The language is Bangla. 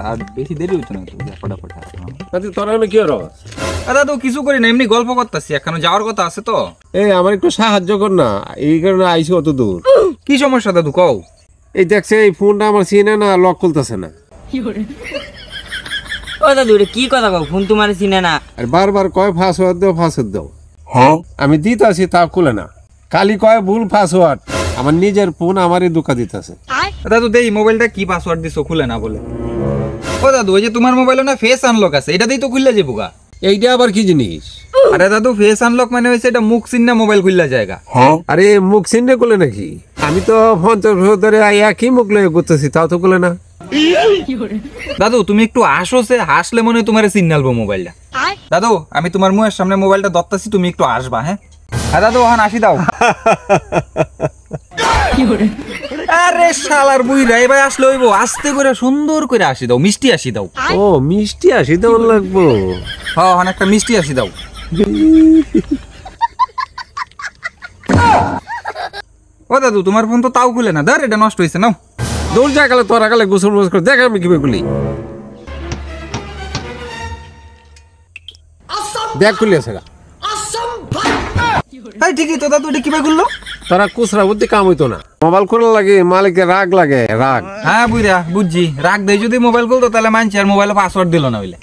আর বেশি দেরি হইতো না তো ফটাফট। আচ্ছা তোরা আমি কি রস? দাদু কিছু করি না, এমনি গল্প করতেছি, এখানে যাওয়ার কথা আছে তো। এই আমার একটু সাহায্য কর না, এই কারণে আইসি অত দূর। কি সমস্যা দাদু কও? এই দেখছে এই ফোনটা আমার চিনে না, লক খুলতেছে না। ও দাদু এটা কি কথা কও, ফোন তোমার চিনে না? আর বারবার কয় পাসওয়ার্ড দাও পাসওয়ার্ড দাও। আমি দিতাছি তা খুলে না, খালি কয় ভুল পাসওয়ার্ড। আমার নিজের ফোন আমারই ধোঁকা দিতেছে। দাদু দেই মোবাইলটা কি পাসওয়ার্ড দিছো খুলে না বলে। ও দাদু ওই যে তোমার মোবাইলে না ফেস আনলক আছে, এটাতেই তো খুললে যাবো গা। এইটা আবার কি জিনিস? আরে দাদু ফেস আনলক মানে হইছে এটা মুখ চিন্না মোবাইল খুললা জায়গা। আরে মুখ চিনে খুলে নাকি? আমি তো 50 বছর ধরে একই মুখ লয়ে করতেছি, তাও তো খুলে না। দাদু তুমি একটু হাসোছে, হাসলে মনে হয় তোমার চিন্নালবো মোবাইলটা। দাদু আমি তোমার মুখের সামনে মোবাইলটা ধরতাছি, তুমি একটু আসবা। হ্যাঁ দাদু ওখানে আসি দাও। আরে শালার বুইরা এবার আসলে হইব, আস্তে করে সুন্দর করে আসি দাও, মিষ্টি আসি দাও। ও মিষ্টি আসি দেওয়ার লাগবো? হ্যাঁ ওখানে একটা মিষ্টি আসি দাও। ও দাদু তোমার ফোন তো তাও খুলে না, ধর এটা নষ্ট হয়েছে নাও। দৌড় যা গেলে তোরা গেলে গোসল মোস করে দেখ আমি কিভাবে খুলি। দেখ খুলি আছে গা। তাই ঠিকই তো দাদু, এটা কিভাবে খুললো? তারা কুচরা বুদ্ধি কাম হইতো না, মোবাইল খোলা লাগে মালিকের রাগ লাগে, রাগ। হ্যাঁ বুইরা বুঝছি, রাগ দেয় যদি মোবাইল খুলতো তাহলে মানছি আর মোবাইলে পাসওয়ার্ড দিল না হইলে।